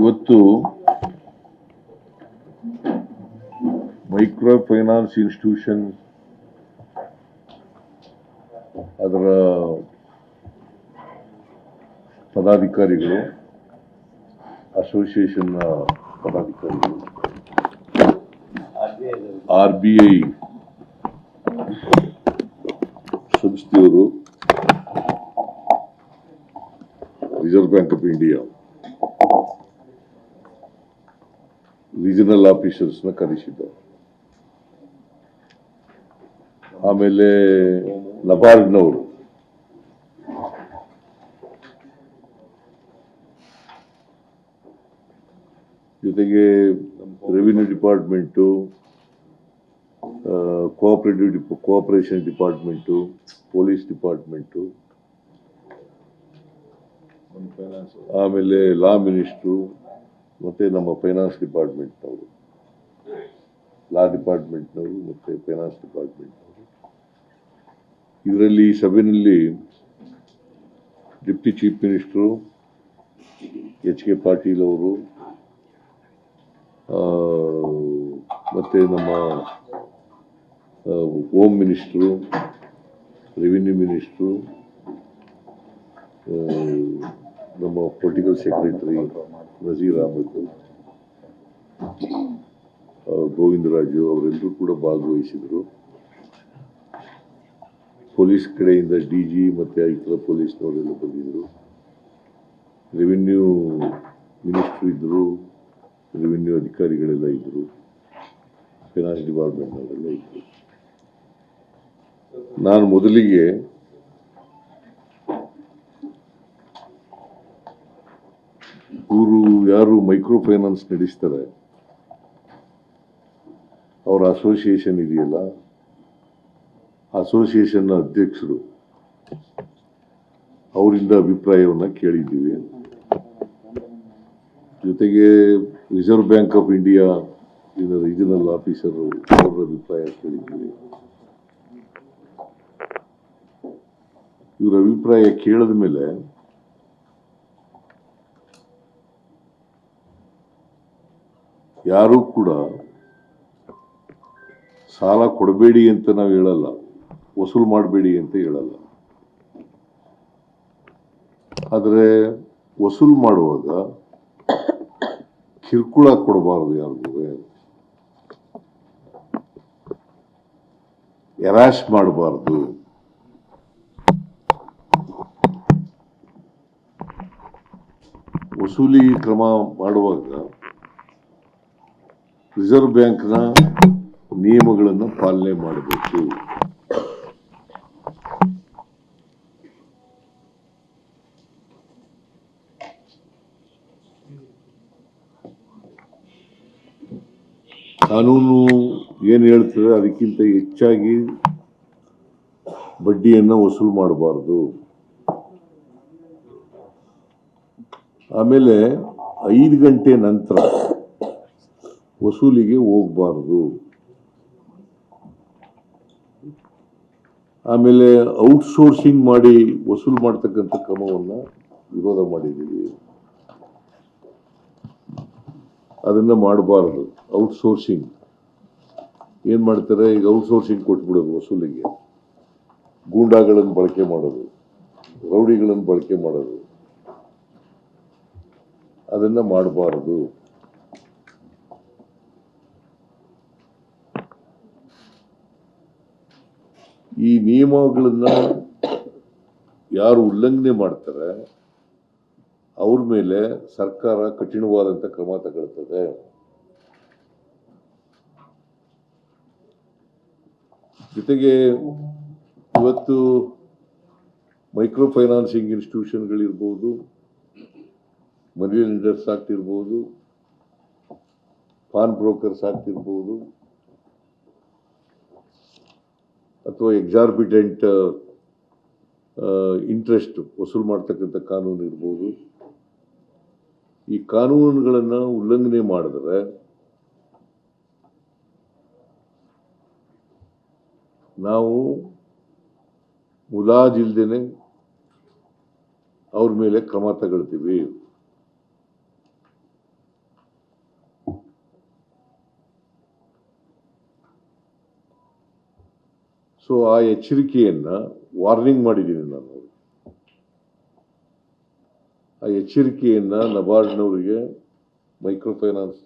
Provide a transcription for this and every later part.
ಇವತ್ತು micro finance institution ಅದರ ಪದಾಧಿಕಾರಿಗಳು, ಅಸೋಸಿಯೇಷನ್ನ ಪದಾಧಿಕಾರಿಗಳು, RBI ಸಂಸ್ಥೆಯವರು, reserve bank of India regional ಆಫೀಸರ್ಸ್ನ ಕರೆಸಿದ್ದಾರೆ. ಆಮೇಲೆ ನಬಾರ್ಡ್ನವರು, ಜೊತೆಗೆ revenue department, cooperation department, police department, ಆಮೇಲೆ ಲಾ ಮಿನಿಸ್ಟ್ರು, ಮತ್ತೆ ನಮ್ಮ ಫೈನಾನ್ಸ್ ಡಿಪಾರ್ಟ್ಮೆಂಟ್ನವರು, ಲಾ ಡಿಪಾರ್ಟ್ಮೆಂಟ್ನವರು ಮತ್ತೆ ಫೈನಾನ್ಸ್ ಡಿಪಾರ್ಟ್ಮೆಂಟ್ನವರು. ಇದರಲ್ಲಿ ಈ ಸಭೆಯಲ್ಲಿ deputy chief minister HK Patil ಅವರು, ಮತ್ತೆ ನಮ್ಮ ಹೋಮ್ ಮಿನಿಸ್ಟ್ರು, ರೆವಿನ್ಯೂ ಮಿನಿಸ್ಟ್ರು, ನಮ್ಮ ಪೊಲಿಟಿಕಲ್ ಸೆಕ್ರೆಟರಿ ನಜೀರ್ ಅಹಮದ್, ಗೋವಿಂದರಾಜು ಅವರೆಲ್ಲರೂ ಕೂಡ ಭಾಗವಹಿಸಿದರು. ಪೊಲೀಸ್ ಕಡೆಯಿಂದ DG ಮತ್ತು ಇತರ ಪೊಲೀಸ್ನವರೆಲ್ಲ ಬಂದಿದ್ದರು. ರೆವಿನ್ಯೂ ಮಿನಿಸ್ಟ್ರು ಇದ್ದರು, ರೆವಿನ್ಯೂ ಅಧಿಕಾರಿಗಳೆಲ್ಲ ಇದ್ದರು, ಫೈನಾನ್ಸ್ ಡಿಪಾರ್ಟ್ಮೆಂಟ್ನವರೆಲ್ಲ ಇದ್ದರು. ನಾನು ಮೊದಲಿಗೆ ಇವರು ಯಾರು ಮೈಕ್ರೋ ಫೈನಾನ್ಸ್ ನಡೆಸ್ತಾರೆ ಅವರ ಅಸೋಸಿಯೇಷನ್ ಇದೆಯಲ್ಲ, ಅಸೋಸಿಯೇಷನ್ನ ಅಧ್ಯಕ್ಷರು ಅವರಿಂದ ಅಭಿಪ್ರಾಯವನ್ನು ಕೇಳಿದ್ದೀವಿ. ಜೊತೆಗೆ reserve bank of India regional officer ಅವರ ಅಭಿಪ್ರಾಯ ಕೇಳಿದ್ದೀವಿ. ಇವರ ಅಭಿಪ್ರಾಯ ಕೇಳಿದ ಮೇಲೆ ಯಾರೂ ಕೂಡ ಸಾಲ ಕೊಡಬೇಡಿ ಅಂತ ನಾವು ಹೇಳಲ್ಲ, ವಸೂಲು ಮಾಡಬೇಡಿ ಅಂತ ಹೇಳಲ್ಲ. ಆದರೆ ವಸೂಲು ಮಾಡುವಾಗ ಕಿರುಕುಳ ಕೊಡಬಾರದು, ಯಾರಿಗೂ ಎರಾಶ್ ಮಾಡಬಾರದು. ವಸೂಲಿ ಕ್ರಮ ಮಾಡುವಾಗ ರಿಸರ್ವ್ ಬ್ಯಾಂಕ್ನ ನಿಯಮಗಳನ್ನು ಪಾಲನೆ ಮಾಡಬೇಕು. ಕಾನೂನು ಏನು ಹೇಳ್ತದೆ ಅದಕ್ಕಿಂತ ಹೆಚ್ಚಾಗಿ ಬಡ್ಡಿಯನ್ನು ವಸೂಲು ಮಾಡಬಾರ್ದು. ಆಮೇಲೆ 5 ಗಂಟೆ ನಂತರ ವಸೂಲಿಗೆ ಹೋಗಬಾರ್ದು. ಆಮೇಲೆ ಔಟ್ಸೋರ್ಸಿಂಗ್ ಮಾಡಿ ವಸೂಲು ಮಾಡ್ತಕ್ಕಂಥ ಕ್ರಮವನ್ನು ವಿರೋಧ ಮಾಡಿದ್ದೀವಿ. ಅದನ್ನ ಮಾಡಬಾರದು. ಔಟ್ಸೋರ್ಸಿಂಗ್ ಏನ್ ಮಾಡ್ತಾರೆ, ಈಗ ಔಟ್ಸೋರ್ಸಿಂಗ್ ಕೊಟ್ಬಿಡೋದು ವಸೂಲಿಗೆ, ಗೂಂಡಾಗಳನ್ನು ಬಳಕೆ ಮಾಡೋದು, ರೌಡಿಗಳನ್ನು ಬಳಕೆ ಮಾಡೋದು, ಅದನ್ನ ಮಾಡಬಾರದು. ಈ ನಿಯಮಗಳನ್ನ ಯಾರು ಉಲ್ಲಂಘನೆ ಮಾಡ್ತಾರೆ ಅವ್ರ ಮೇಲೆ ಸರ್ಕಾರ ಕಠಿಣವಾದಂತ ಕ್ರಮ ತಗೊಳ್ತದೆ. ಜೊತೆಗೆ ಇವತ್ತು ಮೈಕ್ರೋ ಫೈನಾನ್ಸಿಂಗ್ ಇನ್ಸ್ಟಿಟ್ಯೂಷನ್ಗಳಿರ್ಬೋದು, ಮನಿ ಲೆಂಡರ್ಸ್ ಆಗ್ತಿರ್ಬೋದು, ಪಾನ್ ಬ್ರೋಕರ್ಸ್ ಆಗ್ತಿರ್ಬೋದು, ಅಥವಾ ಎಕ್ಸಾರ್ಬಿಟೆಂಟ್ ಇಂಟ್ರೆಸ್ಟ್ ವಸೂಲು ಮಾಡ್ತಕ್ಕಂಥ ಕಾನೂನು ಇರ್ಬೋದು. ಈ ಕಾನೂನುಗಳನ್ನು ಉಲ್ಲಂಘನೆ ಮಾಡಿದ್ರೆ ನಾವು ಮುಲಾಜಿಲ್ದೇನೆ ಅವ್ರ ಮೇಲೆ ಕ್ರಮ ತಗೊಳ್ತೀವಿ. ಸೊ ಆ ಎಚ್ಚರಿಕೆಯನ್ನು ವಾರ್ನಿಂಗ್ ಮಾಡಿದ್ದೀನಿ ನಾನು. ಆ ಎಚ್ಚರಿಕೆಯನ್ನು ನಬಾರ್ಡ್ನವರಿಗೆ, ಮೈಕ್ರೋ ಫೈನಾನ್ಸ್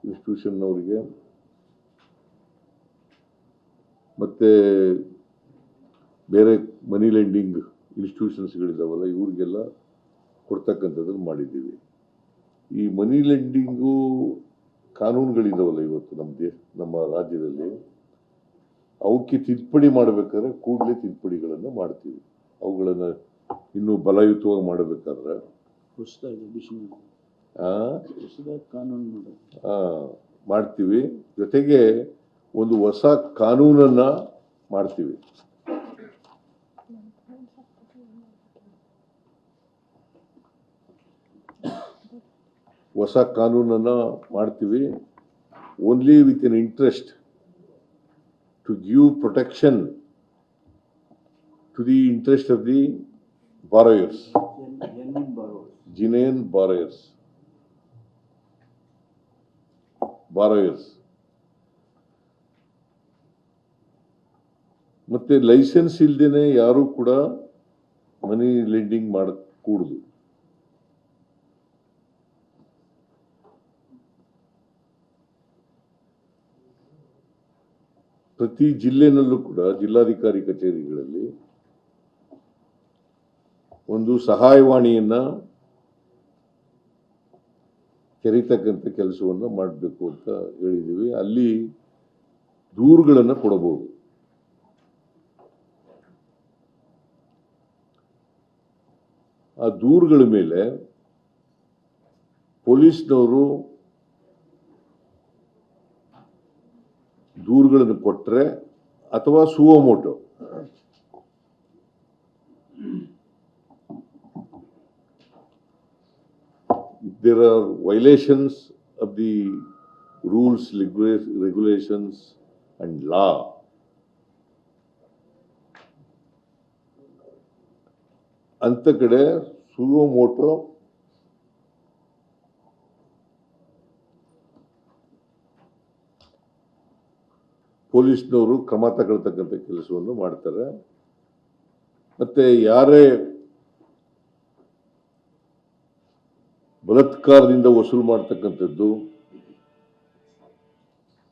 ಇನ್ಸ್ಟಿಟ್ಯೂಷನ್ನವರಿಗೆ ಮತ್ತು ಬೇರೆ ಮನಿ ಲೆಂಡಿಂಗ್ ಇನ್ಸ್ಟಿಟ್ಯೂಷನ್ಸ್ಗಳಿದ್ದಾವಲ್ಲ ಇವ್ರಿಗೆಲ್ಲ ಕೊಡ್ತಕ್ಕಂಥದ್ದನ್ನು ಮಾಡಿದ್ದೀವಿ. ಈ ಮನಿ ಲೆಂಡಿಂಗು ಕಾನೂನುಗಳಿದ್ದಾವಲ್ಲ ಇವತ್ತು ನಮ್ಮ ರಾಜ್ಯದಲ್ಲಿ, ಅವಕ್ಕೆ ತಿದ್ದುಪಡಿ ಮಾಡಬೇಕಾದ್ರೆ ಕೂಡಲೇ ತಿದ್ದುಪಡಿಗಳನ್ನು ಮಾಡ್ತೀವಿ. ಅವುಗಳನ್ನು ಇನ್ನೂ ಬಲಯುತವಾಗಿ ಮಾಡಬೇಕಾದ್ರೆ ಮಾಡ್ತೀವಿ. ಜೊತೆಗೆ ಒಂದು ಹೊಸ ಕಾನೂನನ್ನು ಮಾಡ್ತೀವಿ. ಹೊಸ ಕಾನೂನನ್ನು ಮಾಡ್ತೀವಿ. Only with N interest to give protection to the interest of the borrowers, genuine borrowers. ಮತ್ತೆ ಲೈಸೆನ್ಸ್ ಇಲ್ದೇನೆ ಯಾರು ಕೂಡ ಮನಿ ಲೆಂಡಿಂಗ್ ಮಾಡಕೂಡದು. ಪ್ರತಿ ಜಿಲ್ಲೆನಲ್ಲೂ ಕೂಡ ಜಿಲ್ಲಾಧಿಕಾರಿ ಕಚೇರಿಗಳಲ್ಲಿ ಒಂದು ಸಹಾಯವಾಣಿಯನ್ನ ತೆರೀತಕ್ಕಂಥ ಕೆಲಸವನ್ನು ಮಾಡಬೇಕು ಅಂತ ಹೇಳಿದ್ದೀವಿ. ಅಲ್ಲಿ ದೂರುಗಳನ್ನು ಕೊಡಬಹುದು. ಆ ದೂರುಗಳ ಮೇಲೆ ಪೊಲೀಸ್ನವರು ದೂರುಗಳನ್ನು ಕೊಟ್ಟರೆ ಅಥವಾ suo motu there are violations of the rules, regulations and law, ಅಂತ ಕಡೆ ಸುವೋಮೋಟೋ ಪೊಲೀಸ್ನವರು ಕ್ರಮ ತಗೊಳ್ತಕ್ಕಂಥ ಕೆಲಸವನ್ನು ಮಾಡ್ತಾರೆ. ಮತ್ತೆ ಯಾರೇ ಬಲಾತ್ಕಾರದಿಂದ ವಸೂಲು ಮಾಡ್ತಕ್ಕಂಥದ್ದು,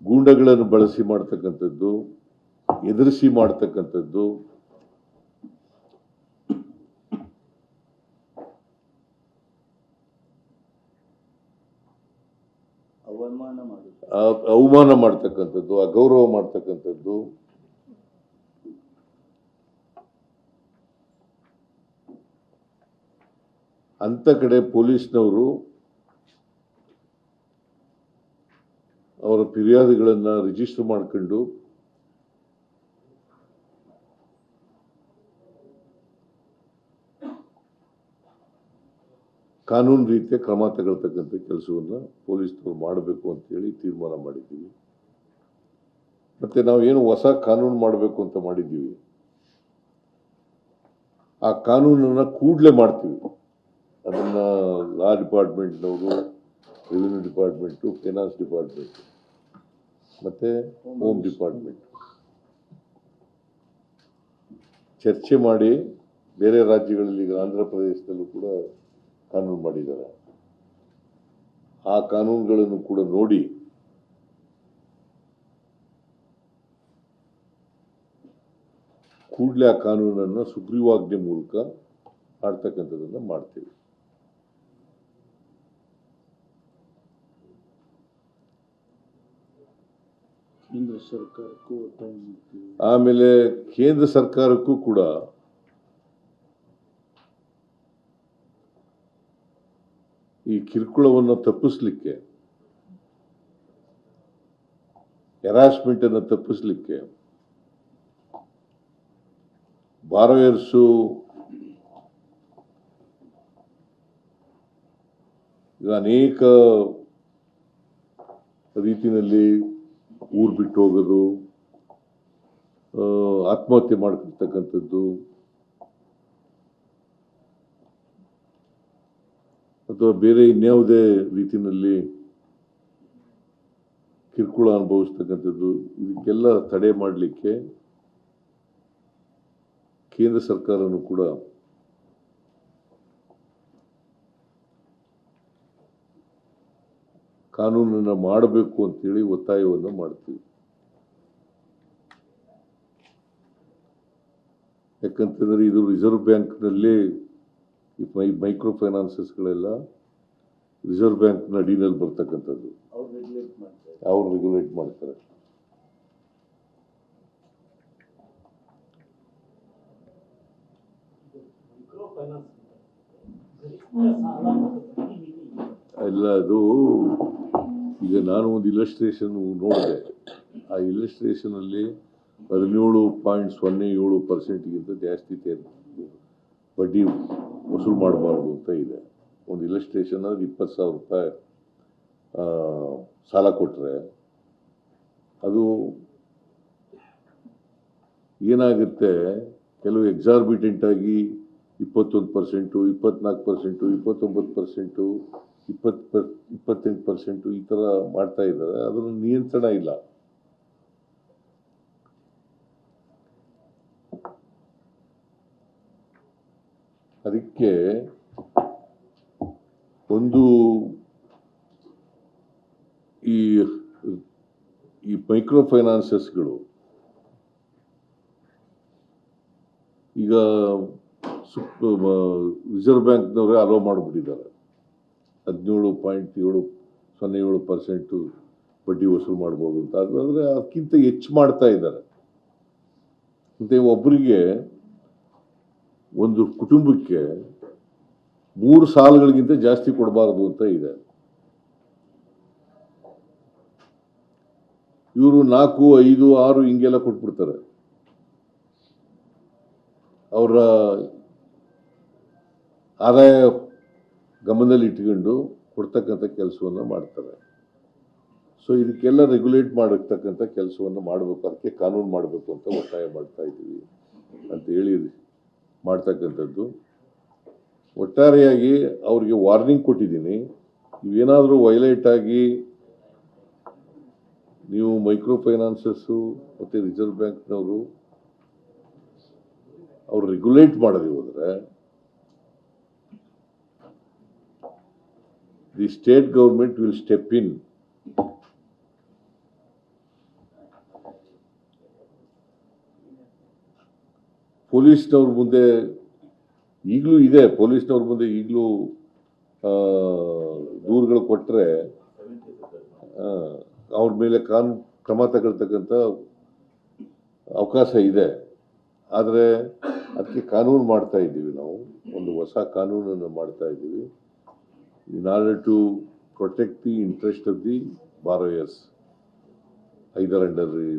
ಗೂಂಡಗಳನ್ನು ಬಳಸಿ ಮಾಡ್ತಕ್ಕಂಥದ್ದು, ಎದುರಿಸಿ ಮಾಡ್ತಕ್ಕಂಥದ್ದು, ಅವಮಾನ ಮಾಡ್ತಕ್ಕಂಥದ್ದು, ಅಗೌರವ ಮಾಡ್ತಕ್ಕಂಥದ್ದು, ಅಂತ ಕಡೆ ಪೊಲೀಸ್ನವರು ಅವರ ಫಿರ್ಯಾದಿಗಳನ್ನು ರಿಜಿಸ್ಟರ್ ಮಾಡ್ಕೊಂಡು ಕಾನೂನು ರೀತಿಯ ಕ್ರಮ ತಗೊಳ್ತಕ್ಕಂಥ ಕೆಲಸವನ್ನು ಪೊಲೀಸ್ನವರು ಮಾಡಬೇಕು ಅಂತೇಳಿ ತೀರ್ಮಾನ ಮಾಡಿದ್ದೀವಿ. ಮತ್ತೆ ನಾವು ಏನು ಹೊಸ ಕಾನೂನು ಮಾಡಬೇಕು ಅಂತ ಮಾಡಿದ್ದೀವಿ, ಆ ಕಾನೂನನ್ನು ಕೂಡಲೇ ಮಾಡ್ತೀವಿ. ಅದನ್ನು ಲಾ ಡಿಪಾರ್ಟ್ಮೆಂಟ್ನವರು, ರೆವಿನ್ಯೂ ಡಿಪಾರ್ಟ್ಮೆಂಟು, ಫೈನಾನ್ಸ್ ಡಿಪಾರ್ಟ್ಮೆಂಟ್ ಮತ್ತು ಹೋಮ್ ಡಿಪಾರ್ಟ್ಮೆಂಟ್ ಚರ್ಚೆ ಮಾಡಿ, ಬೇರೆ ರಾಜ್ಯಗಳಲ್ಲಿ ಈಗ ಆಂಧ್ರ ಪ್ರದೇಶದಲ್ಲೂ ಕೂಡ ಕಾನೂನು ಮಾಡಿದ್ದಾರೆ. ಆ ಕಾನೂನುಗಳನ್ನು ಕೂಡ ನೋಡಿ ಕೂಡಲೇ ಆ ಕಾನೂನನ್ನು ಸುಗ್ರೀವಾಜ್ಞೆ ಮೂಲಕ ಮಾಡ್ತಕ್ಕಂಥದ್ದನ್ನು ಮಾಡ್ತೀವಿ. ಕೇಂದ್ರ ಸರ್ಕಾರಕ್ಕೂ ಒತ್ತಾಯ ಮಾಡ್ತೀವಿ. ಆಮೇಲೆ ಕೇಂದ್ರ ಸರ್ಕಾರಕ್ಕೂ ಕೂಡ ಈ ಕಿರುಕುಳವನ್ನು ತಪ್ಪಿಸ್ಲಿಕ್ಕೆ, ಹೆರಾಸ್ಮೆಂಟ್ ಅನ್ನು ತಪ್ಪಿಸ್ಲಿಕ್ಕೆ, ಬಾರೋಯರ್ಸು ಈಗ ಅನೇಕ ರೀತಿಯಲ್ಲಿ ಊರು ಬಿಟ್ಟು ಹೋಗೋದು, ಆತ್ಮಹತ್ಯೆ ಮಾಡ್ಕೊಳ್ತಕ್ಕಂಥದ್ದು, ಅಥವಾ ಬೇರೆ ಇನ್ಯಾವುದೇ ರೀತಿಯಲ್ಲಿ ಕಿರುಕುಳ ಅನುಭವಿಸ್ತಕ್ಕಂಥದ್ದು, ಇದಕ್ಕೆಲ್ಲ ತಡೆ ಮಾಡಲಿಕ್ಕೆ ಕೇಂದ್ರ ಸರ್ಕಾರನೂ ಕೂಡ ಕಾನೂನನ್ನು ಮಾಡಬೇಕು ಅಂತೇಳಿ ಒತ್ತಾಯವನ್ನು ಮಾಡ್ತೀವಿ. ಯಾಕಂತಂದರೆ ಇದು ರಿಸರ್ವ್ ಬ್ಯಾಂಕ್ನಲ್ಲೇ ಮೈಕ್ರೋ ಫೈನಾನ್ಸಸ್ಗಳೆಲ್ಲ ರಿಸರ್ವ್ ಬ್ಯಾಂಕ್ನ ಅಡಿನಲ್ಲಿ ಬರ್ತಕ್ಕಂಥದ್ದು. ಅವ್ರು ರೆಗ್ಯುಲೇಟ್ ಮಾಡ್ತಾರೆ. ಎಲ್ಲ ಅದು ಈಗ ನಾನು ಒಂದು ಇಲಸ್ಟ್ರೇಷನ್ ನೋಡಿದೆ. ಆ ಇಲಸ್ಟ್ರೇಷನಲ್ಲಿ 17.07%ಗಿಂತ ಜಾಸ್ತಿ ಬಡ್ಡಿ ವಸೂಲು ಮಾಡಬಾರ್ದು ಅಂತ ಇದೆ. ಒಂದು ಇಲಸ್ಟ್ರೇಷನ್ ಅಂದರೆ 20,000 ರೂಪಾಯಿ ಸಾಲ ಕೊಟ್ಟರೆ ಅದು ಏನಾಗುತ್ತೆ, ಕೆಲವು ಎಕ್ಸಾರ್ಬಿಟೆಂಟ್ ಆಗಿ 21%, 24%, 29%, 28% ಈ ಥರ ಮಾಡ್ತಾ ಇದ್ದಾರೆ. ಅದರ ನಿಯಂತ್ರಣ ಇಲ್ಲ. ಅದಕ್ಕೆ ಒಂದು ಈ ಮೈಕ್ರೋ ಫೈನಾನ್ಸಸ್ಗಳು ಈಗ ರಿಸರ್ವ್ ಬ್ಯಾಂಕ್ನವರೇ ಅಲೋ ಮಾಡಿಬಿಟ್ಟಿದ್ದಾರೆ. 17.07% ಬಡ್ಡಿ ವಸೂಲು ಮಾಡ್ಬೋದು ಅಂತ. ಆದರೆ ಅದಕ್ಕಿಂತ ಹೆಚ್ಚು ಮಾಡ್ತಾ ಇದ್ದಾರೆ. ಮತ್ತು ಒಬ್ಬರಿಗೆ, ಒಂದು ಕುಟುಂಬಕ್ಕೆ 3 ಸಾಲಗಳಿಗಿಂತ ಜಾಸ್ತಿ ಕೊಡಬಾರದು ಅಂತ ಇದೆ. ಇವರು 4, 5, 6 ಹಿಂಗೆಲ್ಲ ಕೊಟ್ಬಿಡ್ತಾರೆ. ಅವರ ಆದಾಯ ಗಮನದಲ್ಲಿ ಇಟ್ಕೊಂಡು ಕೊಡ್ತಕ್ಕಂಥ ಕೆಲಸವನ್ನು ಮಾಡ್ತಾರೆ. ಸೊ ಇದಕ್ಕೆಲ್ಲ ರೆಗ್ಯುಲೇಟ್ ಮಾಡತಕ್ಕಂಥ ಕೆಲಸವನ್ನು ಮಾಡಬೇಕು. ಅದಕ್ಕೆ ಕಾನೂನು ಮಾಡಬೇಕು ಅಂತ ಒತ್ತಾಯ ಮಾಡ್ತಾ ಇದ್ದೀವಿ ಅಂತ ಹೇಳಿ ಮಾಡ್ತಕ್ಕಂಥದ್ದು. ಒಟ್ಟಾರೆಯಾಗಿ ಅವ್ರಿಗೆ ವಾರ್ನಿಂಗ್ ಕೊಟ್ಟಿದ್ದೀನಿ. ನೀವೇನಾದರೂ ವೈಲೇಟ್ ಆಗಿ ನೀವು ಮೈಕ್ರೋ ಫೈನಾನ್ಸಸ್ಸು ಮತ್ತು ರಿಸರ್ವ್ ಬ್ಯಾಂಕ್ನವರು ಅವ್ರು ರೆಗ್ಯುಲೇಟ್ ಮಾಡದೆ ಹೋದರೆ the state government will step in. ಪೊಲೀಸ್ನವ್ರ ಮುಂದೆ ಈಗಲೂ ಇದೆ, ಪೊಲೀಸ್ನವ್ರ ಮುಂದೆ ಈಗಲೂ ದೂರುಗಳು ಕೊಟ್ಟರೆ ಅವ್ರ ಮೇಲೆ ಕ್ರಮ ತಗೊಳ್ತಕ್ಕಂಥ ಅವಕಾಶ ಇದೆ. ಆದರೆ ಅದಕ್ಕೆ ಕಾನೂನು ಮಾಡ್ತಾ ಇದ್ದೀವಿ. ನಾವು ಒಂದು ಹೊಸ ಕಾನೂನನ್ನು ಮಾಡ್ತಾ ಇದ್ದೀವಿ. in order to protect the interest of the borrowers, either under the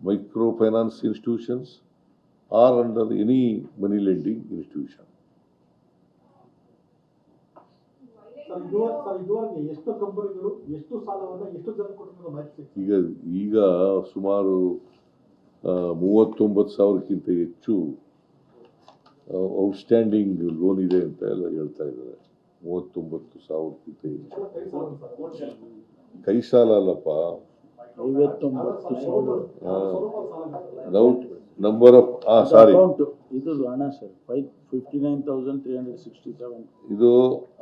microfinance institutions or under any money lending institution. ಈಗ ಸುಮಾರು 39,000ಕ್ಕಿಂತ ಹೆಚ್ಚು ಔಟ್ಸ್ಟ್ಯಾಂಡಿಂಗ್ ಲೋನ್ ಇದೆ ಅಂತ ಎಲ್ಲ ಹೇಳ್ತಾ ಇದ್ದಾರೆ. 39,000ಕ್ಕಿಂತ ಹೆಚ್ಚು. ಕೈ ಸಾಲ ಅಲ್ಲಪ್ಪ, 59,000. ನಂಬರ್ ಆಫ್ ಸಾರಿ, ಇದು ಹಣ ಸರ್ 59,367. ಇದು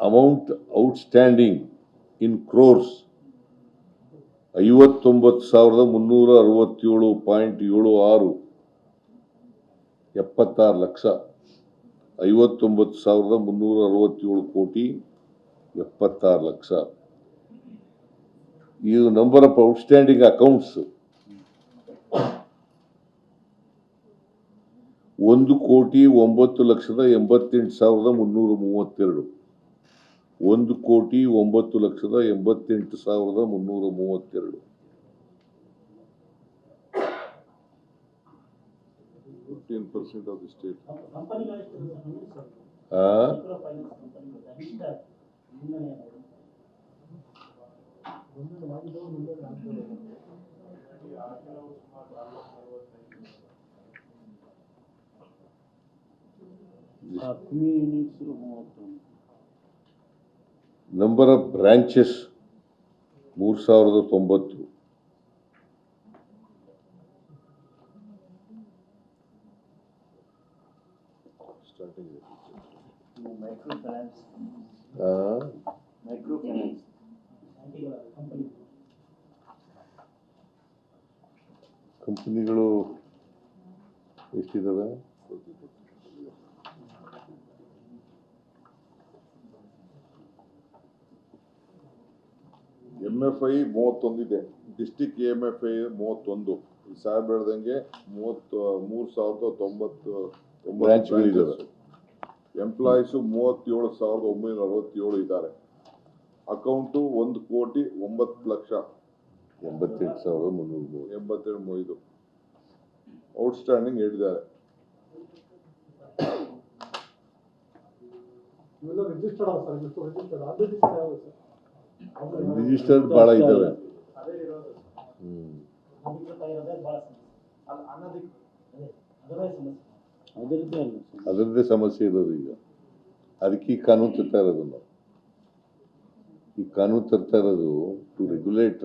ಅಮೌಂಟ್ ಔಟ್ಸ್ಟ್ಯಾಂಡಿಂಗ್ ಇನ್ ಕ್ರೋರ್ಸ್ 59,367.76, 76 ಲಕ್ಷ. 59,367 ಕೋಟಿ 76 ಲಕ್ಷ. ಇದು number of outstanding accounts 1,09,88,332. 1,09,88,332. 15% of the state. Number of branches 3,090. Micro finance ಕಂಪನಿಗಳು ಎಷ್ಟಿದಾವೆ? MFI 31 ಇದೆ. District MFI 31. ಸಾಹೇಬ್ ಹೇಳ್ದಂಗೆ 33,090 ಬ್ರಾಂಚ್ಗಳಿದಾವೆ. ಎಂಪ್ಲಾಯೀಸ್ 37,967 ಇದ್ದಾರೆ. ಅಕೌಂಟು 1,09,00,000 88,303 ಔಟ್ಸ್ಟ್ಯಾಂಡಿಂಗ್ ಹೇಳಿದ್ದಾರೆ. ರಿಜಿಸ್ಟರ್ಡ್ ಭಾಳ ಇದ್ದಾವೆ. ಅದರದ್ದೇ ಸಮಸ್ಯೆ ಇರೋದು ಈಗ. ಅದಕ್ಕೆ ಈ ಕಾನೂನು ತರ್ತಾ ಇರೋದು ನಾವು. ಈ ಕಾನೂನು ತರ್ತಾ ಇರೋದು ಟು ರೆಗ್ಯುಲೇಟ್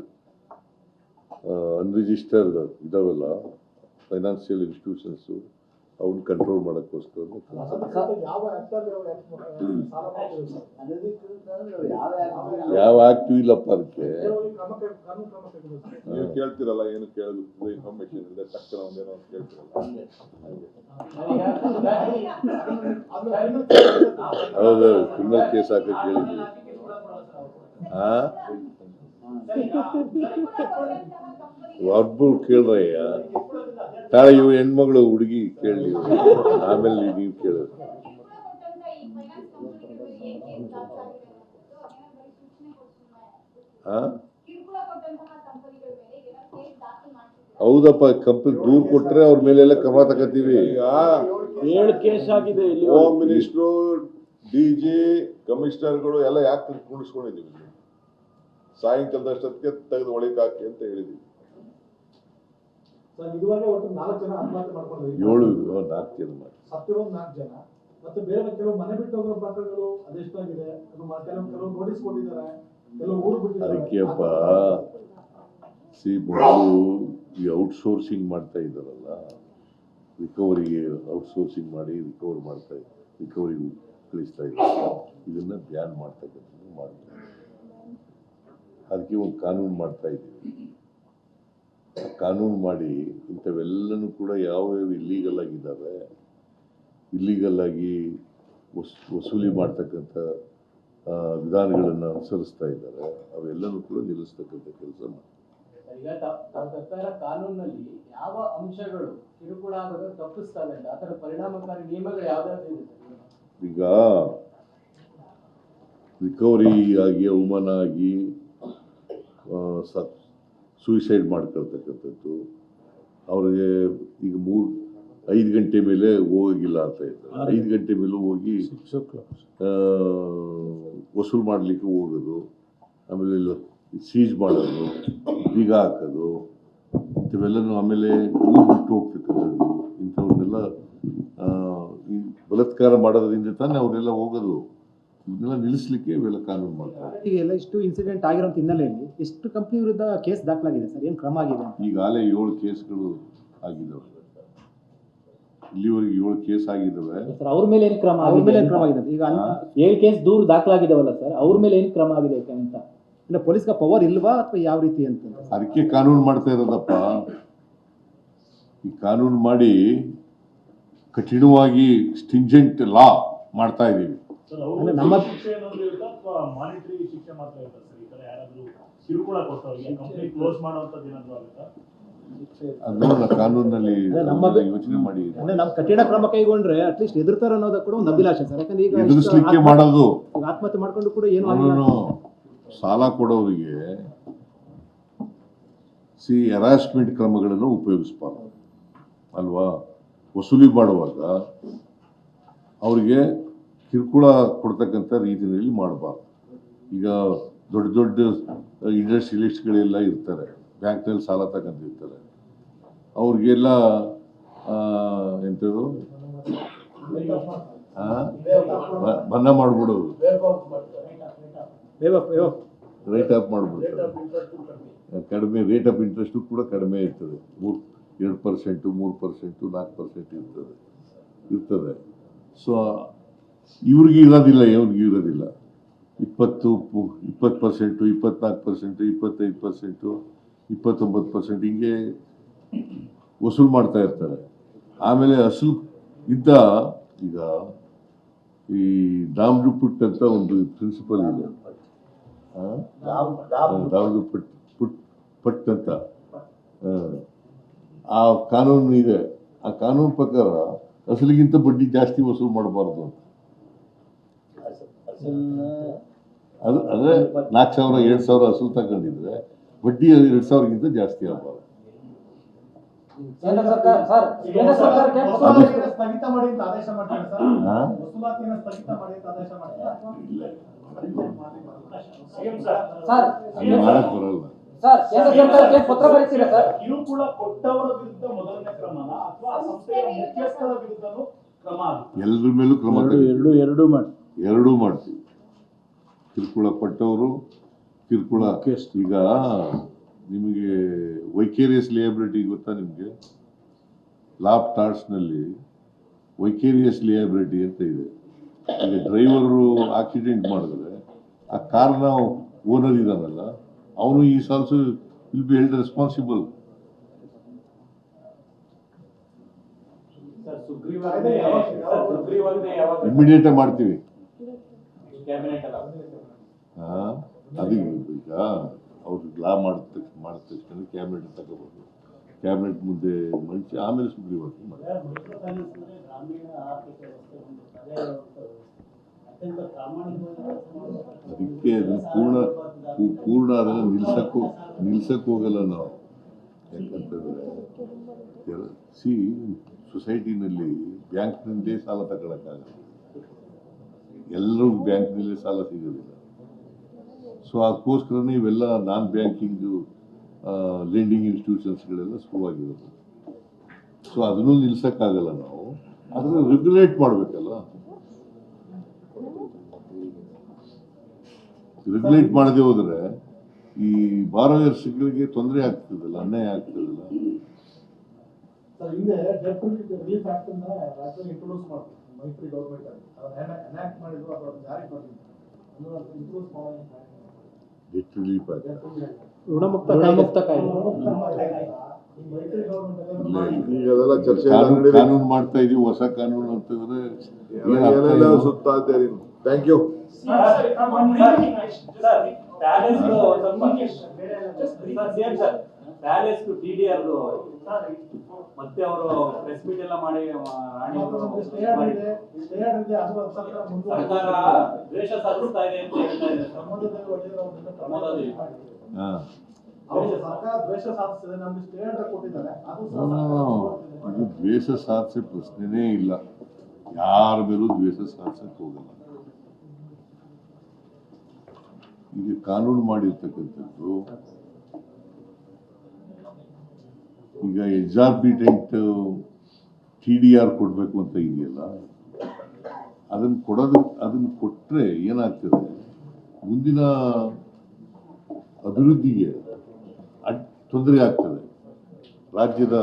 ಅನ್ರಿಜಿಸ್ಟರ್ಡ್ ಇದಾವಲ್ಲ ಫೈನಾನ್ಷಿಯಲ್ ಇನ್ಸ್ಟಿಟ್ಯೂಷನ್ಸು, ಅವನ್ನ ಕಂಟ್ರೋಲ್ ಮಾಡೋಕ್ಕೋಸ್ಕರ. ಯಾವ ಆಕ್ಟಿವ್ ಇಲ್ಲಪ್ಪ ಅದಕ್ಕೆ. ನೀವು ಕೇಳ್ತಿರಲ್ಲ, ಏನು ಕೇಳೋದು ಇನ್ಫಾರ್ಮೇಶನ್ ಇದೆ, ತಕ್ಷಣ ಒಂದೇನೋ ಕೇಳ್ತಿರಲ್ಲ. ಹೌದು, ಕ್ರಿಮಿನಲ್ ಕೇಸ್ ಹಾಕಕ್ಕೆ ಹೇಳಿದ್ವಿ. ಒಬ್ಬರು ಕೇಳ್ರಯ್ಯ, ತಾಳೆ ಇವು ಹೆಣ್ಮಗಳು ಹುಡುಗಿ ಕೇಳಿ, ಆಮೇಲೆ ನೀವು ಕೇಳೋದು. ಹೌದಪ್ಪ, ಕಂಪ್ನಿ ದೂರು ಕೊಟ್ರೆ ಅವ್ರ ಮೇಲೆಲ್ಲ ಕ್ರಮ ತಗೋತೀವಿ. ಈಗ 7 ಕೇಸ್ ಆಗಿದೆ ಇಲ್ಲಿ. ಹೋಮ್ ಮಿನಿಸ್ಟ್ರು, DG, ಕಮಿಷನರ್ಗಳು ಎಲ್ಲ ಯಾಕೆ ಕುಣಿಸ್ಕೊಂಡಿದ್ದೀವಿ? ಸಾಯಂಕಾಲದಷ್ಟೊತ್ತಿಗೆ ತೆಗೆದು ಒಳಗೆ ಹಾಕಿ ಅಂತ ಹೇಳಿದ್ವಿ. 4 ಜನ ಆತ್ಮಹತ್ಯೆ ಮಾಡ್ಕೊಂಡಿದ್ದಾರೆ. 4 ಜನ ಮಾಡಿ ಸತ್ತಿರೋದು 4 ಜನ. ಮತ್ತೆ ಬೇರೆ ಕೆಲವು ಮನೆ ಬಿಟ್ಟು ಹೋಗೋ ಪ್ರಕರಣಗಳು ಅದೆಷ್ಟಾಗಿದೆ, ಕೆಲವು ನೋಟಿಸ್ ಕೊಟ್ಟಿದ್ದಾರೆ, ಕೆಲವು ಊರು ಬಿಟ್ಟಿದ್ದಾರೆ. ಅದಕ್ಕೆಪ್ಪ ಮೊದಲು ಈ ಔಟ್ಸೋರ್ಸಿಂಗ್ ಮಾಡ್ತಾ ಇದ್ದಾರಲ್ಲ, ರಿಕವರಿಗೆ ಔಟ್ಸೋರ್ಸಿಂಗ್ ಮಾಡಿ ರಿಕವರಿಗೆ ಕಳಿಸ್ತಾ ಇದ್ದಾರೆ. ಇದನ್ನ ಬ್ಯಾನ್ ಮಾಡ್ತಕ್ಕಂಥದ್ದು ಮಾಡ್ತಾರೆ. ಅದಕ್ಕೆ ಒಂದು ಕಾನೂನು ಮಾಡ್ತಾ ಇದ್ದೀವಿ. ಕಾನೂನು ಮಾಡಿ ಇಂಥವೆಲ್ಲನೂ ಕೂಡ ಯಾವ್ಯಾವ ಇಲ್ಲೀಗಲ್ ಆಗಿದ್ದಾವೆ, ಇಲ್ಲೀಗಲ್ ಆಗಿ ವಸೂಲಿ ಮಾಡ್ತಕ್ಕಂಥ ವಿಧಾನಗಳನ್ನು ಅನುಸರಿಸ್ತಾ ಇದ್ದಾರೆ, ಅವೆಲ್ಲನೂ ಕೂಡ ನಿಲ್ಲಿಸ್ತಕ್ಕಂಥ ಕೆಲಸ ಮಾಡ್ತಾರೆ. ಈಗ ಸರ್ಕಾರ ಕಾನೂನಲ್ಲಿ ಯಾವ ಅಂಶಗಳು ಕಿರುಕುಳ ಆಗೋದನ್ನು ತಪ್ಪಿಸ್ತವೆ ಅಂತ ಅದರ ಪರಿಣಾಮಕಾರಿ ನಿಯಮಗಳು ಯಾವ್ದಾದ್ರು ಇದೆ? ಈಗ ರಿಕವರಿ ಆಗಿ ಅವಮಾನ ಆಗಿ ಸೂಯಿಸೈಡ್ ಮಾಡ್ಕೊಳ್ತಕ್ಕಂಥದ್ದು, ಅವ್ರಿಗೆ ಈಗ 5 ಗಂಟೆ ಮೇಲೆ ಹೋಗಿಲ್ಲ ಅಂತ ಇದ್ದಾರೆ. 5 ಗಂಟೆ ಮೇಲೆ ಹೋಗಿ ವಸೂಲು ಮಾಡಲಿಕ್ಕೆ ಹೋಗೋದು, ಆಮೇಲೆ ಸೀಜ್ ಮಾಡೋದು, ಬೀಗ ಹಾಕೋದು, ಇಂಥವೆಲ್ಲನೂ, ಆಮೇಲೆ ಊರು ಬಿಟ್ಟು ಹೋಗ್ತಕ್ಕಂಥದ್ದು, ಇಂಥವನ್ನೆಲ್ಲ ಈ ಬಲಾತ್ಕಾರ ಮಾಡೋದ್ರಿಂದ ತಾನೇ ಅವರೆಲ್ಲ ಹೋಗೋದು. ಇದನ್ನೆಲ್ಲ ನಿಲ್ಲಿಸಲಿಕ್ಕೆ ಇವೆಲ್ಲ ಕಾನೂನು ಮಾಡ್ತಾರೆ. ಈಗ ಎಲ್ಲ ಇಷ್ಟು ಇನ್ಸಿಡೆಂಟ್ ಆಗಿರೋ ಹಿನ್ನೆಲೆಯಲ್ಲಿ ಎಷ್ಟು ಕಂಪ್ನಿ ವಿರುದ್ಧ ಕೇಸ್ ದಾಖಲಾಗಿದೆ ಸರ್? ಏನು ಕ್ರಮ ಆಗಿದೆ? ಈಗಾಗಲೇ 7 ಕೇಸ್ಗಳು ಆಗಿದ್ದಾವೆ. ಇಲ್ಲಿವರೆಗೆ 7 ಕೇಸ್ ಆಗಿದ್ದಾವೆ. ಸರ್ ಅವ್ರ ಮೇಲೆ ಏನು ಕ್ರಮ ಆಗಿದೆ? ಈಗ 7 ಕೇಸ್ ದೂರು ದಾಖಲಾಗಿದಾವಲ್ಲ ಸರ್, ಅವ್ರ ಮೇಲೆ ಏನು ಕ್ರಮ ಆಗಿದೆ ಅಂತ? ಇಲ್ಲ, ಪೊಲೀಸ್ಗೆ ಪವರ್ ಇಲ್ವಾ ಅಥವಾ ಯಾವ ರೀತಿ ಅಂತ? ಅದಕ್ಕೆ ಕಾನೂನು ಮಾಡ್ತಾ ಇರೋದಪ್ಪ. ಈ ಕಾನೂನು ಮಾಡಿ ಕಠಿಣವಾಗಿ ಸ್ಟಿಂಜೆಂಟ್ ಲಾ ಮಾಡ್ತಾ ಇದ್ದೀವಿ. ನಮ್ಮ ಶಿಕ್ಷೆ ಏನಾದ್ರು ಇರುತ್ತಾ ಅಥವಾ ಮಾನಿಟರಿ ಶಿಕ್ಷೆ ಮಾತ್ರ ಇರುತ್ತಾ ಸರ್? ಈ ತರ ಯಾರಾದ್ರೂ ಕಿರುಕುಳ ಕೊಟ್ಟವ್ರಿಗೆ ಕಂಪ್ನಿ ಕ್ಲೋಸ್ ಮಾಡುವಂತದ್ದು ಏನಾದ್ರು ಆಗುತ್ತಾ? ಅದನ್ನ ಕಾನೂನಲ್ಲಿ ನಮ್ಮ ಯೋಚನೆ ಮಾಡಿ ಅಂದ್ರೆ ನಾವು ಕಠಿಣ ಕ್ರಮ ಕೈಗೊಂಡ್ರೆ ಅಟ್ಲೀಸ್ಟ್ ಎದುರ್ತಾರೆ ಅನ್ನೋದು ಕೂಡ ಒಂದು ಅಭಿಲಾಷೆ ಸರ್. ಯಾಕಂದ್ರೆ ಈಗ ಎದುರಿಸಲಿಕ್ಕೆ ಮಾಡೋದು. ಆತ್ಮಹತ್ಯೆ ಮಾಡ್ಕೊಂಡು ಕೂಡ ಏನು ಆಗಿಲ್ಲ. ಸಾಲ ಕೊಡೋರಿಗೆ ಹರಾಸ್ಮೆಂಟ್ ಕ್ರಮಗಳನ್ನು ಉಪಯೋಗಿಸಬಾರ್ದು ಅಲ್ವಾ? ವಸೂಲಿ ಮಾಡುವಾಗ ಅವರಿಗೆ ಕಿರುಕುಳ ಕೊಡ್ತಕ್ಕಂಥ ರೀತಿಯಲ್ಲಿ ಮಾಡಬಾರ್ದು. ಈಗ ದೊಡ್ಡ ದೊಡ್ಡ ಇಂಡಸ್ಟ್ರಿಯಲಿಸ್ಟ್ಗಳೆಲ್ಲ ಇರ್ತಾರೆ, ಬ್ಯಾಂಕ್ನಲ್ಲಿ ಸಾಲ ತಗೊಂಡಿರ್ತಾರೆ, ಅವ್ರಿಗೆಲ್ಲ ಎಂಥದ್ದು ಮನ್ನಾ ಮಾಡಿಬಿಡೋದು, ರೇಟ್ ಆಫ್ ಮಾಡಿಬಿಡ್ತಾರೆ. ಕಡಿಮೆ ರೇಟ್ ಆಫ್ ಇಂಟ್ರೆಸ್ಟು ಕೂಡ ಕಡಿಮೆ ಇರ್ತದೆ. 2%, 3%, 4% ಇರ್ತದೆ. ಸೊ ಇವ್ರಿಗೆ ಇರೋದಿಲ್ಲ, ಇವ್ರಿಗೆ ಇರೋದಿಲ್ಲ. 20%, 24%, 25%, 29% ಹಿಂಗೆ ವಸೂಲು ಮಾಡ್ತಾ ಇರ್ತಾರೆ. ಆಮೇಲೆ ಅಸಲು ಇದ್ದ ಈಗ ಈ ದಾಮ್ದು ಪುಟ್ ಅಂತ ಒಂದು ಪ್ರಿನ್ಸಿಪಲ್ ಇದೆ, ದಾಮ್ದು ಪಟ್ ಅಂತ ಆ ಕಾನೂನು ಇದೆ. ಆ ಕಾನೂನು ಪ್ರಕಾರ ಅಸಲಿಗಿಂತ ಬಡ್ಡಿ ಜಾಸ್ತಿ ವಸೂಲು ಮಾಡಬಾರ್ದು ಅಂತ. ಅದು ಅಂದ್ರೆ 4,000 7,000 ಅಸಲು ತಗೊಂಡಿದ್ರೆ ಬಡ್ಡಿ 2,000ಗಿಂತ ಜಾಸ್ತಿ ಆಗಬಾರ್ದು. ಸ್ಥಗಿತ ಮಾಡಿ ಅಂತ ಆದೇಶ ಮಾಡ್ತಾರೆ ಸರ್. ವಸೂಲಾತಿಯನ್ನು ಸ್ಥಗಿತ ಮಾಡಿ ಅಂತ ಆದೇಶ ಮಾಡ್ತಾರೆ. ಅದು ಮಾಡಕ್ ಬರಲ್ಲ. ಪತ್ರ ಬರೀತೀರಾ ಸರ್? ಕಿರುಕುಳ ಕೊಟ್ಟವರ ವಿರುದ್ಧ ಮೊದಲನೇ ಕ್ರಮನ ಅಥವಾ ಸಂಸ್ಥೆಯ ಮುಖ್ಯಸ್ಥರ ವಿರುದ್ಧನೂ ಕ್ರಮ ಆಗುತ್ತೆ? ಎಲ್ಲರ ಮೇಲೂ ಕ್ರಮ ಎರಡೂ ಮಾಡ್ತೀವಿ. ಕಿರುಕುಳ ಕೊಟ್ಟವರು, ಕಿರುಕುಳ ಈಗ ನಿಮಗೆ ವೈಕೇರಿಯಸ್ ಲಿಯಬಿಲಿಟಿ ಗೊತ್ತಾ ನಿಮಗೆ? ಲಾ ಆಫ್ ಟಾರ್ಟ್ಸ್ನಲ್ಲಿ ವೈಕೇರಿಯಸ್ ಲಿಯಬಿಲಿಟಿ ಅಂತ ಇದೆ. ಈಗ ಡ್ರೈವರು ಆಕ್ಸಿಡೆಂಟ್ ಮಾಡಿದ್ರೆ ಆ ಕಾರ್ನ ಓನರ್ ಇದಾನಲ್ಲ, ಅವನು is also will be held responsible. Immediate ಮಾಡ್ತೀವಿ. ಅದು ಈಗ ಅವ್ರು ಲಾ ಮಾಡಿದ ತಕ್ಷಣ ಕ್ಯಾಬಿನೆಟ್ ತಗೋಬಹುದು. ಕ್ಯಾಬಿನೆಟ್ ಮುಂದೆ ಮಂಡಿಸಿ ಆಮೇಲೆ ಸುಗ್ರೀವಾಜ್ಞೆ ಮಾಡ್ತಾರೆ. ಅದಕ್ಕೆ ಅದನ್ನು ಪೂರ್ಣ ಅದನ್ನು ನಿಲ್ಸಕ್ಕೆ ಹೋಗಲ್ಲ ನಾವು. ಯಾಕಂತಂದ್ರೆ ಸೊಸೈಟಿನಲ್ಲಿ ಬ್ಯಾಂಕ್ನಲ್ಲೇ ಸಾಲ ತಗೊಳಕ್ಕಾಗಲ್ಲ, ಎಲ್ಲರೂ ಬ್ಯಾಂಕ್ನಲ್ಲೇ ಸಾಲ ಸಿಗೋದಿಲ್ಲ. ಸೊ ಅದಕ್ಕೋಸ್ಕರನೇ ಇವೆಲ್ಲ ನಾನ್ ಬ್ಯಾಂಕಿಂಗು ಲೆಂಡಿಂಗ್ ಇನ್ಸ್ಟಿಟ್ಯೂಷನ್ಸ್ಗಳೆಲ್ಲ ಶುರುವಾಗಿರೋದು. ಸೊ ಅದನ್ನು ನಿಲ್ಸಕ್ಕಾಗಲ್ಲ ನಾವು, ಅದನ್ನು ರೆಗ್ಯುಲೇಟ್ ಮಾಡಬೇಕಲ್ಲ. ರೆಗ್ಯುಲೇಟ್ ಮಾಡದೆ ಹೋದ್ರೆ ಈ ಬಾರೋಯರ್ಸ್ಗಳಿಗೆ ತೊಂದರೆ ಆಗ್ತದಲ್ಲ, ಅನ್ಯಾಯ ಆಗ್ತದಲ್ಲ. ಸರ್, ಹಿಂದೆ ಡೆಟ್ ರಿಲೀಫ್ ಆಕ್ಟ್ ಅನ್ನ ರಾಜ್ಯದಲ್ಲಿ ಇಂಟ್ರೊಡ್ಯೂಸ್ ಮಾಡಿದ್ರು ಮೈತ್ರಿ ಗೌರ್ಮೆಂಟ್ ಅಲ್ಲಿ. ಅದನ್ನ ಎನಾಕ್ಟ್ ಮಾಡಿದ್ರು, ಅದನ್ನ ಜಾರಿ ಮಾಡಿದ್ರು. ಇಂಟ್ರೊಡ್ಯೂಸ್ ಮಾಡಿ ಡೆಟ್ ರಿಲೀಫ್ ಆಕ್ಟ್ ಋಣಮುಕ್ತ ಕಾಯ್ದೆ ಮೈತ್ರಿ ಗೌರ್ಮೆಂಟ್ ಈಗ ಅದೆಲ್ಲ ಚರ್ಚೆ ಕಾನೂನು ಮಾಡ್ತಾ ಇದೀವಿ, ಹೊಸ ಕಾನೂನು ಅಂತಂದ್ರೆ ಏನೆಲ್ಲ ಸುತ್ತಾ ಇದ್ದೀರಿ. Thank you. ಪ್ಯಾಲೇಸ್ TDR ಮತ್ತೆ ಅವರು ಪ್ರೆಸ್ ಮೀಟ್ ಎಲ್ಲ ಮಾಡಿ ಸರ್ಕಾರ ದ್ವೇಷ ಸಾಧಿಸ್ತಾ ಇದೆ ಅಂತ ಹೇಳ್ತಾ ಇದೆ. ಸರ್ಕಾರ ದ್ವೇಷ ಸಾಧಿಸಿದೆ, ನಮ್ಗೆ ಸ್ಟೇ ಆರ್ಡರ್ ಕೊಟ್ಟಿದ್ದಾರೆ. ಇದು ದ್ವೇಷ ಸಾಧಿಸೋ ಪ್ರಶ್ನೆನೇ ಇಲ್ಲ. ಯಾರ ಮೇಲೂ ದ್ವೇಷ ಸಾಧಿಸಕ್ಕೆ ಹೋಗಲ್ಲ. ಈಗ ಕಾನೂನು ಮಾಡಿರ್ತಕ್ಕಂಥದ್ದು ಈಗ ಎಕ್ಸಾರ್ಬಿಟೆಂಟ್ TDR ಕೊಡಬೇಕು ಅಂತ ಇದೆಯಲ್ಲ, ಅದನ್ನು ಕೊಟ್ಟರೆ ಏನಾಗ್ತದೆ, ಮುಂದಿನ ಅಭಿವೃದ್ಧಿಗೆ ತೊಂದರೆ ಆಗ್ತದೆ. ರಾಜ್ಯದ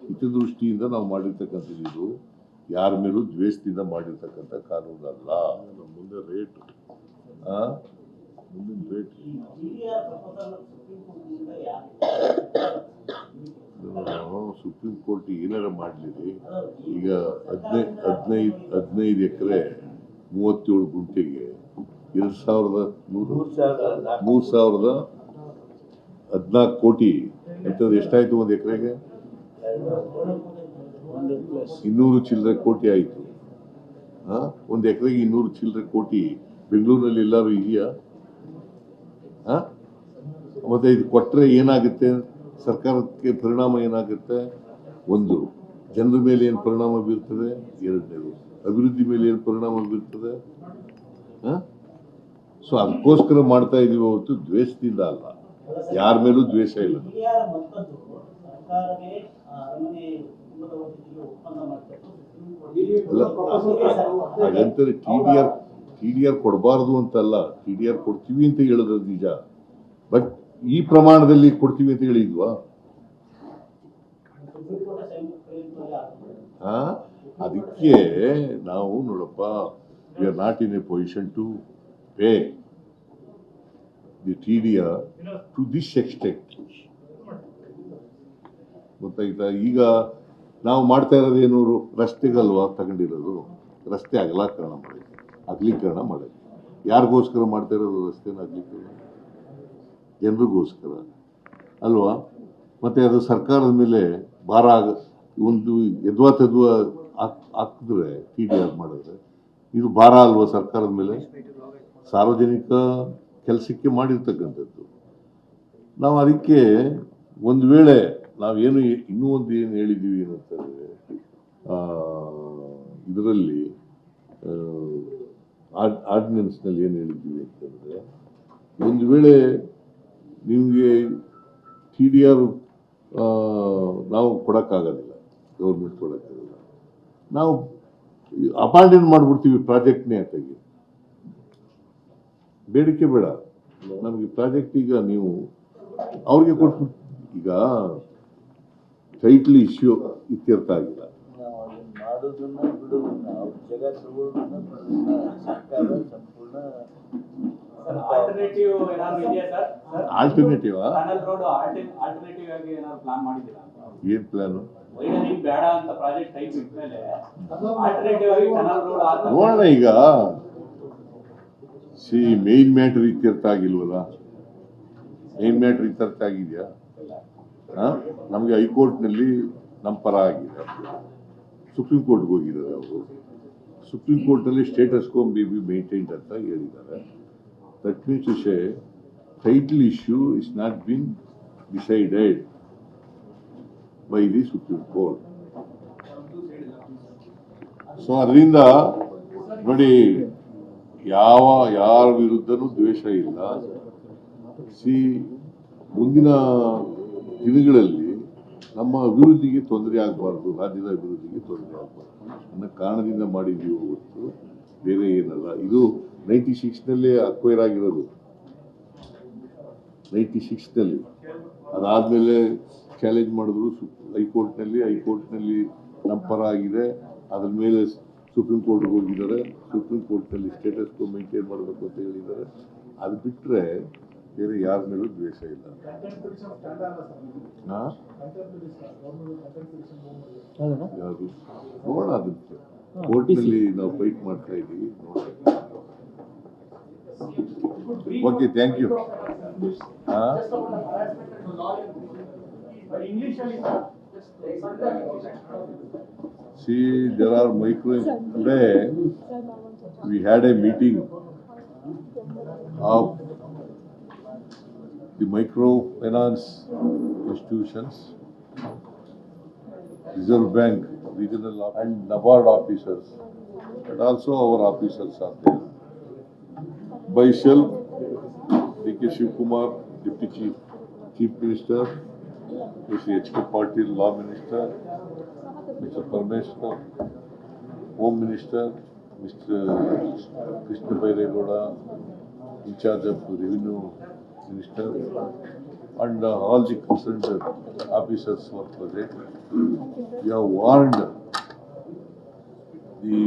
ಹಿತದೃಷ್ಟಿಯಿಂದ ನಾವು ಮಾಡಿರ್ತಕ್ಕಂಥದ್ದು ಇದು ಯಾರ ಮೇಲೂ ದ್ವೇಷದಿಂದ ಮಾಡಿರ್ತಕ್ಕಂಥ ಕಾನೂನು ಅಲ್ಲ. ಮುಂದೆ ರೇಟ್ ಮುಂದಿನ ರೇಟ್ ಸುಪ್ರೀಂ ಕೋರ್ಟ್ ಏನಾರ ಮಾಡಲಿ. ಈಗ 15 ಎಕರೆ 37 ಗುಂಟೆಗೆ 3,014 ಕೋಟಿ ಅಂತಂದ್ರೆ ಎಷ್ಟಾಯ್ತು? ಒಂದು ಎಕರೆಗೆ 200 ಚಿಲ್ಲರೆ ಕೋಟಿ ಆಯ್ತು. ಒಂದು ಎಕರೆಗೆ 200 ಚಿಲ್ಲರೆ ಕೋಟಿ ಬೆಂಗಳೂರಿನಲ್ಲಿ ಎಲ್ಲರೂ ಇದೆಯಾ? ಮತ್ತೆ ಇದು ಕೊಟ್ಟರೆ ಏನಾಗುತ್ತೆ? ಸರ್ಕಾರಕ್ಕೆ ಪರಿಣಾಮ ಏನಾಗುತ್ತೆ? ಒಂದು, ಜನರ ಮೇಲೆ ಏನು ಪರಿಣಾಮ ಬೀರ್ತದೆ? ಎರಡನೇದು, ಅಭಿವೃದ್ಧಿ ಮೇಲೆ ಏನು ಪರಿಣಾಮ ಬೀರ್ತದೆ? ಸೊ ಅದಕ್ಕೋಸ್ಕರ ಮಾಡ್ತಾ ಇದೀವಿ ಹೊರತು ದ್ವೇಷದಿಂದ ಅಲ್ಲ. ಯಾರ ಮೇಲೂ ದ್ವೇಷ ಇಲ್ಲ. ಹಾಗಂತಾರೆ TDR ಕೊಡಬಾರದು ಅಂತಲ್ಲ, TDR ಕೊಡ್ತೀವಿ ಅಂತ ಹೇಳಿದ್ರೆ ನಿಜ. ಬಟ್ ಈ ಪ್ರಮಾಣದಲ್ಲಿ ಕೊಡ್ತೀವಿ ಅಂತ ಹೇಳಿದ್ವಾ? ಅದಕ್ಕೆ ನಾವು ನೋಡಪ್ಪ, we are not in a position to pay the TDR to this extent. ಗೊತ್ತಾಯ್ತಾ? ಈಗ ನಾವು ಮಾಡ್ತಾ ಇರೋದು ಏನು, ರಸ್ತೆಗಲ್ವಾ ತಗೊಂಡಿರೋದು, ರಸ್ತೆ ಅಗಲೀಕರಣ ಮಾಡೋದು. ಯಾರಿಗೋಸ್ಕರ ಮಾಡ್ತಾ ಇರೋದು ರಸ್ತೆನ ಅಗಲೀಕರಣ? ಜನರಿಗೋಸ್ಕರ ಅಲ್ವಾ? ಮತ್ತೆ ಅದು ಸರ್ಕಾರದ ಮೇಲೆ ಭಾರ ಒಂದು ಎದ್ವಾ ಹಾಕಿದ್ರೆ TDR ಮಾಡಿದ್ರೆ ಇದು ಭಾರ ಅಲ್ವಾ ಸರ್ಕಾರದ ಮೇಲೆ? ಸಾರ್ವಜನಿಕ ಕೆಲಸಕ್ಕೆ ಮಾಡಿರ್ತಕ್ಕಂಥದ್ದು. ನಾವು ಅದಕ್ಕೆ ಒಂದು ವೇಳೆ ನಾವೇನು ಇನ್ನೂ ಒಂದು ಏನು ಹೇಳಿದ್ದೀವಿ ಏನಂತಂದರೆ, ಇದರಲ್ಲಿ ಆರ್ಡಿನೆನ್ಸ್ನಲ್ಲಿ ಏನು ಹೇಳಿದ್ದೀವಿ ಅಂತಂದರೆ, ಒಂದು ವೇಳೆ ನಿಮಗೆ TDR ನಾವು ಕೊಡೋಕ್ಕಾಗೋದಿಲ್ಲ, ಗೌರ್ಮೆಂಟ್ ಕೊಡೋಕ್ಕಾಗಲ್ಲ, ನಾವು ಅಪಾಂಡನ್ ಮಾಡಿಬಿಡ್ತೀವಿ ಪ್ರಾಜೆಕ್ಟ್ನೇ ಅಂತಾಗಿ. ಬೇಡಿಕೆ ಬೇಡ ನಮಗೆ ಪ್ರಾಜೆಕ್ಟ್. ಈಗ ನೀವು ಅವ್ರಿಗೆ ಕೊಟ್ಬಿಟ್ಟು ಈಗ ಟೈಟ್ಲ್ ಇಶ್ಯೂ ಇತ್ಯರ್ಥ ಆಗಿಲ್ಲ. ಮಾಡೋದನ್ನ ಬಿಡೋದನ್ನ ಅವ್ರ ಜಾಗ ತಗೊಳ್ಳೋದನ್ನ ಬಿಡೋದನ್ನ ಸರ್ಕಾರ ಸಂಪೂರ್ಣ ಆಲ್ಟರ್ನೇಟಿವ್ ಏನಾದ್ರು ಇದೆಯಾ sir? Alternative tunnel road alternative ಆಗಿ ಏನಾದ್ರು ಪ್ಲಾನ್ ಮಾಡಿದ್ದೀರಾ? ಏನ್ ಪ್ಲಾನು? ವೈಡನಿಂಗ್ ಬೇಡ ಅಂತ ಪ್ರಾಜೆಕ್ಟ್ ಟೈಪ್ ಇಟ್ಮೇಲೆ ಆಲ್ಟರ್ನೇಟಿವ್ ಆಗಿ ಟನಲ್ ರೋಡ್ ನೋಡೋಣ. ಈಗ ಮೇನ್ ಮ್ಯಾಟರ್ ಇತ್ಯರ್ಥ ಆಗಿಲ್ವಲ್ಲ? ಮೇನ್ ಮ್ಯಾಟರ್ ಇತ್ಯರ್ಥ ಆಗಿದೆಯಾ? ನಮಗೆ ಹೈಕೋರ್ಟ್ನಲ್ಲಿ ನಮ್ಮ ಪರ ಆಗಿದೆ, ಸುಪ್ರೀಂ ಕೋರ್ಟ್ಗೆ ಹೋಗಿದ್ದಾರೆ ಅವರು. ಸುಪ್ರೀಂ ಕೋರ್ಟ್ನಲ್ಲಿ status quo may be maintained ಅಂತ ಹೇಳಿದ್ದಾರೆ. That means to say title issue is not been decided by the supreme court. So ಅದರಿಂದ ನೋಡಿ, ಯಾರ ವಿರುದ್ಧನೂ ದ್ವೇಷ ಇಲ್ಲ. ಮುಂದಿನ ದಿನಗಳಲ್ಲಿ ನಮ್ಮ ಅಭಿವೃದ್ಧಿಗೆ ತೊಂದರೆ ಆಗಬಾರ್ದು, ರಾಜ್ಯದ ಅಭಿವೃದ್ಧಿಗೆ ತೊಂದರೆ ಆಗಬಾರ್ದು ಅನ್ನೋ ಕಾರಣದಿಂದ ಮಾಡಿದ್ದೀವಿ ಹೊರತು ಬೇರೆ ಏನಲ್ಲ. ಇದು 96ನಲ್ಲೇ ಅಕ್ವೈರ್ ಆಗಿರೋದು, 96ನಲ್ಲಿ. ಅದಾದಮೇಲೆ ಚಾಲೆಂಜ್ ಮಾಡಿದ್ರು ಹೈಕೋರ್ಟ್ನಲ್ಲಿ ನಮ್ಮ ಪರ ಆಗಿದೆ. ಅದ್ರ ಮೇಲೆ ಸುಪ್ರೀಂ ಕೋರ್ಟ್ಗೆ ಹೋಗಿದ್ದಾರೆ. ಸುಪ್ರೀಂ ಕೋರ್ಟ್ನಲ್ಲಿ ಸ್ಟೇಟಸ್ ಕೋ ಮೇಂಟೈನ್ ಮಾಡಬೇಕು ಅಂತ ಹೇಳಿದ್ದಾರೆ. ಅದು ಬಿಟ್ಟರೆ ಬೇರೆ ಯಾರ ಮೇಲೂ ದ್ವೇಷ ಇಲ್ಲ. ಯಾವುದು ನೋಡೋಣ, ಅದಕ್ಕೆ ಕೋರ್ಟ್ನಲ್ಲಿ ನಾವು ಫೈಟ್ ಮಾಡ್ತಾ ಇದ್ದೀವಿ. Okay, thank you. See, there are today we had a meeting of the microfinance institutions, Reserve Bank, regional and NABARD officers, and also our officers are there. Myself, D.K. Shivkumar, Deputy Chief Minister, Mr. H.K. Patil, Law Minister, Mr. Parmeshwar, Home Minister, Mr. Krishna Bairegoda, in charge of Revenue Minister, and all the concerned officers were present. We have warned the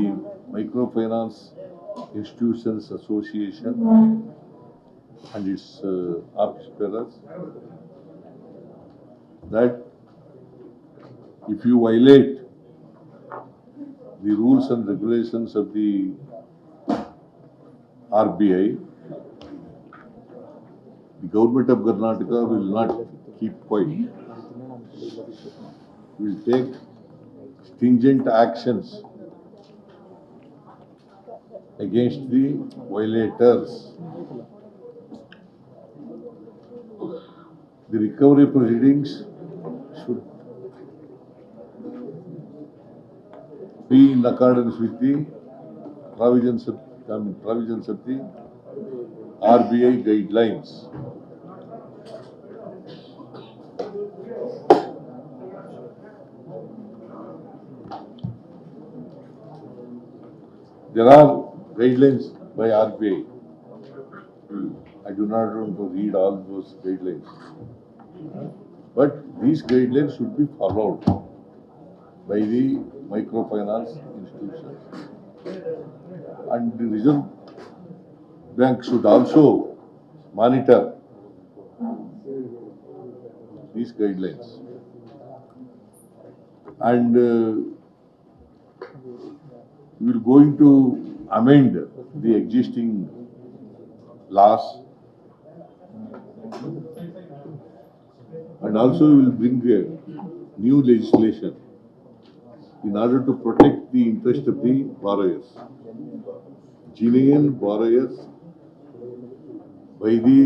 Microfinance Institutions Association and its office bearers that if you violate the rules and regulations of the RBI, the government of Karnataka will not keep quiet. Will take stringent actions against the violators. The recovery proceedings should be in accordance with the provisions of the RBI guidelines. There are guidelines by RBI. I do not want to read all those guidelines. But these guidelines should be followed by the microfinance institutions. and the Reserve Bank should also monitor these guidelines. And we are going to amend the existing laws, and also we will bring a new legislation in order to protect the interest of the borrowers, genuine borrowers, by the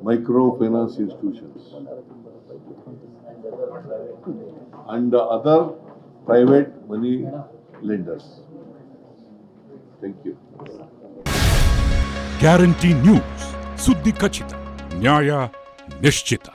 microfinance institutions and other private money lenders. Thank you. Guarantee news, ಸುದ್ದಿ ಖಚಿತ, ನ್ಯಾಯ ನಿಶ್ಚಿತ.